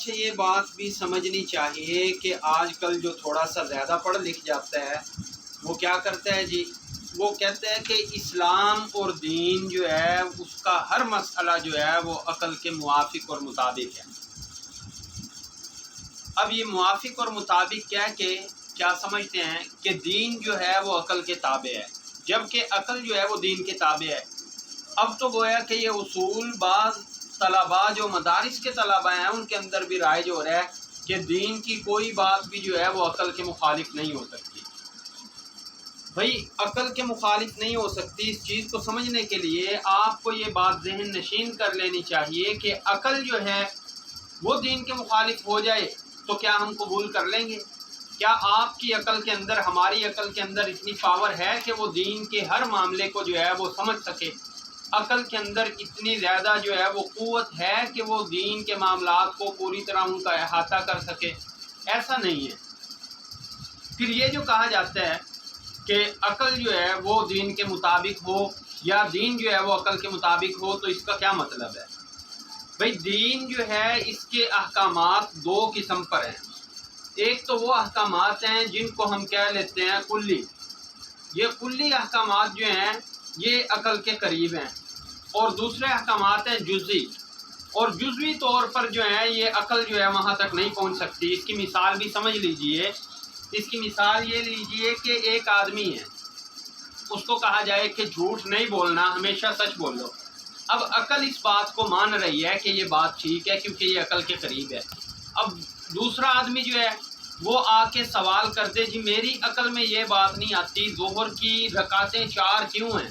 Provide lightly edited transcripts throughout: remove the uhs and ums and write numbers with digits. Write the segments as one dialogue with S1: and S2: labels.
S1: اچھا یہ بات بھی سمجھنی چاہیے کہ آج کل جو تھوڑا سا زیادہ پڑھ لکھ جاتا ہے وہ کیا کرتا ہے جی، وہ کہتا ہے کہ اسلام اور دین جو ہے اس کا ہر مسئلہ جو ہے وہ عقل کے موافق اور مطابق ہے۔ اب یہ موافق اور مطابق کیا سمجھتے ہیں کہ دین جو ہے وہ عقل کے تابع ہے، جبکہ عقل جو ہے وہ دین کے تابع ہے۔ اب تو گویا کہ یہ اصول بعض طلباء جو مدارس کے طلباء ہیں ان کے اندر بھی رائج ہو رہا ہے کہ دین کی کوئی بات بھی جو ہے وہ عقل کے مخالف نہیں ہو سکتی۔ بھائی عقل کے مخالف نہیں ہو سکتی، اس چیز کو سمجھنے کے لیے آپ کو یہ بات ذہن نشین کر لینی چاہیے کہ عقل جو ہے وہ دین کے مخالف ہو جائے تو کیا ہم قبول کر لیں گے؟ کیا آپ کی عقل کے اندر، ہماری عقل کے اندر اتنی پاور ہے کہ وہ دین کے ہر معاملے کو جو ہے وہ سمجھ سکے؟ عقل کے اندر اتنی زیادہ جو ہے وہ قوت ہے کہ وہ دین کے معاملات کو پوری طرح ان کا احاطہ کر سکے؟ ایسا نہیں ہے۔ پھر یہ جو کہا جاتا ہے کہ عقل جو ہے وہ دین کے مطابق ہو یا دین جو ہے وہ عقل کے مطابق ہو، تو اس کا کیا مطلب ہے؟ بھئی دین جو ہے اس کے احکامات دو قسم پر ہیں۔ ایک تو وہ احکامات ہیں جن کو ہم کہہ لیتے ہیں کلی۔ یہ کلی احکامات جو ہیں یہ عقل کے قریب ہیں، اور دوسرے احکامات ہیں جزئی، اور جزوی طور پر جو ہے یہ عقل جو ہے وہاں تک نہیں پہنچ سکتی۔ اس کی مثال بھی سمجھ لیجئے۔ اس کی مثال یہ لیجئے کہ ایک آدمی ہے، اس کو کہا جائے کہ جھوٹ نہیں بولنا، ہمیشہ سچ بولو۔ اب عقل اس بات کو مان رہی ہے کہ یہ بات ٹھیک ہے کیونکہ یہ عقل کے قریب ہے۔ اب دوسرا آدمی جو ہے وہ آ کے سوال کر دے جی میری عقل میں یہ بات نہیں آتی ظہر کی رکعتیں 4 کیوں ہیں،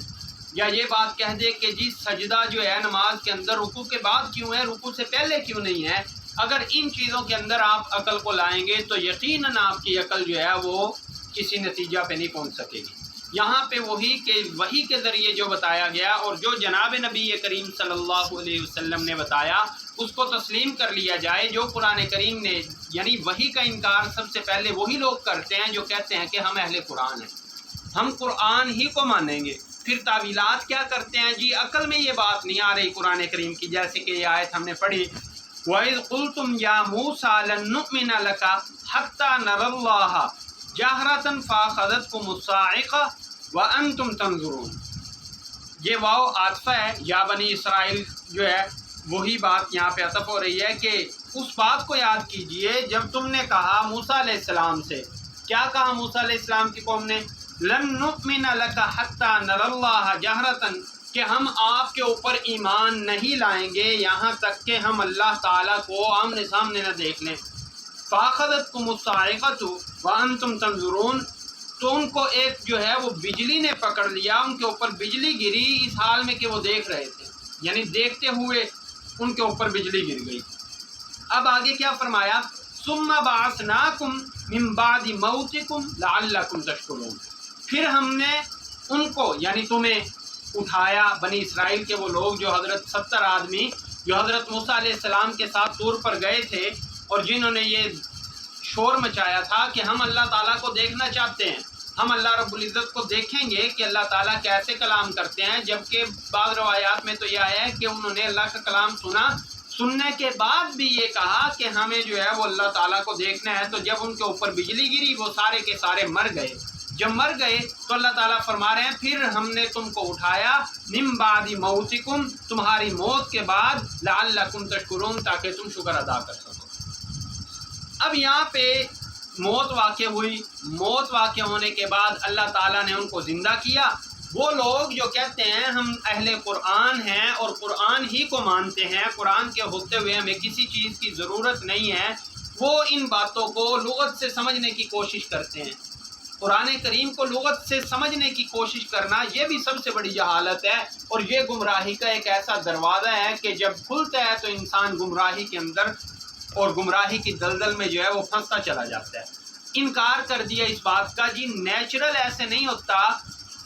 S1: یا یہ بات کہہ دے کہ جی سجدہ جو ہے نماز کے اندر رکوع کے بعد کیوں ہے، رکوع سے پہلے کیوں نہیں ہے۔ اگر ان چیزوں کے اندر آپ عقل کو لائیں گے تو یقیناً آپ کی عقل جو ہے وہ کسی نتیجہ پہ نہیں پہنچ سکے گی۔ یہاں پہ وحی کے ذریعے جو بتایا گیا اور جو جناب نبی کریم صلی اللہ علیہ وسلم نے بتایا اس کو تسلیم کر لیا جائے۔ جو قرآن کریم نے، یعنی وحی کا انکار سب سے پہلے وہی لوگ کرتے ہیں جو کہتے ہیں کہ ہم اہل قرآن ہیں، ہم قرآن ہی کو مانیں گے۔ پھر تعویلات کیا کرتے ہیں جی عقل میں یہ بات نہیں آ رہی قرآن کریم کی، جیسے کہ یہ آیت ہم نے پڑھی وَإِذْ قُلْتُمْ يَا مُوسَىٰ لَن نُّؤْمِنَ لَكَ حَتَّىٰ نَرَى اللَّهَ جَهْرَةً فَأَخَذَتْكُمُ الصَّاعِقَةُ وَأَنْتُمْ تَنظُرُونَ۔ یہ واو عاطفہ ہے، یا بنی اسرائیل جو ہے وہی بات یہاں پہ عطف ہو رہی ہے کہ اس بات کو یاد کیجئے جب تم نے کہا موسیٰ علیہ السلام سے، کیا کہا موسیٰ علیہ السلام کی قوم نے؟ لن نؤمن لک حتی نری اللہ جہرۃ، کہ ہم آپ کے اوپر ایمان نہیں لائیں گے یہاں تک کہ ہم اللہ تعالیٰ کو آمنے سامنے نہ دیکھ لیں۔ فاخذتکم الصاعقۃ وانتم تنظرون، تو ان کو ایک جو ہے وہ بجلی نے پکڑ لیا، ان کے اوپر بجلی گری اس حال میں کہ وہ دیکھ رہے تھے، یعنی دیکھتے ہوئے ان کے اوپر بجلی گر گئی۔ اب آگے کیا فرمایا؟ ثم بعثناکم من بعد موتکم لعلکم تشکرون، پھر ہم نے ان کو یعنی تمہیں اٹھایا، بنی اسرائیل کے وہ لوگ جو 70 آدمی جو حضرت موسیٰ علیہ السلام کے ساتھ طور پر گئے تھے اور جنہوں نے یہ شور مچایا تھا کہ ہم اللہ تعالیٰ کو دیکھنا چاہتے ہیں، ہم اللہ رب العزت کو دیکھیں گے کہ اللہ تعالیٰ کیسے کلام کرتے ہیں، جبکہ بعض روایات میں تو یہ آیا ہے کہ انہوں نے اللہ کا کلام سنا، سننے کے بعد بھی یہ کہا کہ ہمیں جو ہے وہ اللہ تعالیٰ کو دیکھنا ہے۔ تو جب ان کے اوپر بجلی گری وہ سارے کے سارے مر گئے۔ جب مر گئے تو اللہ تعالیٰ فرما رہے ہیں پھر ہم نے تم کو اٹھایا من بعد موتکم، تمہاری موت کے بعد لعلکم تشکرون، تاکہ تم شکر ادا کر سکو۔ اب یہاں پہ موت واقع ہوئی، موت واقع ہونے کے بعد اللہ تعالیٰ نے ان کو زندہ کیا۔ وہ لوگ جو کہتے ہیں ہم اہل قرآن ہیں اور قرآن ہی کو مانتے ہیں، قرآن کے ہوتے ہوئے ہمیں کسی چیز کی ضرورت نہیں ہے، وہ ان باتوں کو لغت سے سمجھنے کی کوشش کرتے ہیں۔ قرآن کریم کو لغت سے سمجھنے کی کوشش کرنا یہ بھی سب سے بڑی جہالت ہے، اور یہ گمراہی کا ایک ایسا دروازہ ہے کہ جب کھلتا ہے تو انسان گمراہی کے اندر اور گمراہی کی دلدل میں جو ہے وہ پھنستا چلا جاتا ہے۔ انکار کر دیا اس بات کا، جی نیچرل ایسے نہیں ہوتا،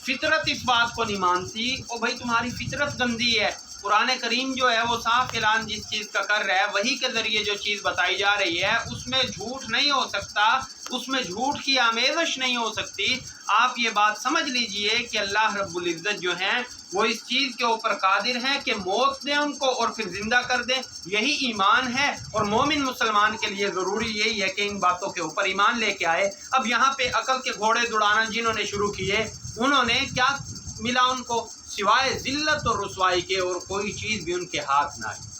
S1: فطرت اس بات کو نہیں مانتی، او بھائی تمہاری فطرت گندی ہے، قرآن کریم جو ہے وہ صاف اعلان جس چیز کا کر رہا ہے، وہی کے ذریعے جو چیز بتائی جا رہی ہے اس میں جھوٹ نہیں ہو سکتا، اس میں جھوٹ کی آمیزش نہیں ہو سکتی۔ آپ یہ بات سمجھ لیجئے کہ اللہ رب العزت جو ہیں وہ اس چیز کے اوپر قادر ہیں کہ موت دیں ان کو اور پھر زندہ کر دیں، یہی ایمان ہے۔ اور مومن مسلمان کے لیے ضروری یہی ہے کہ ان باتوں کے اوپر ایمان لے کے آئے۔ اب یہاں پہ عقل کے گھوڑے دوڑانا جنہوں نے شروع کیے، انہوں نے کیا ملا ان کو؟ سوائے ذلت اور رسوائی کے، اور کوئی چیز بھی ان کے ہاتھ نہ آئی۔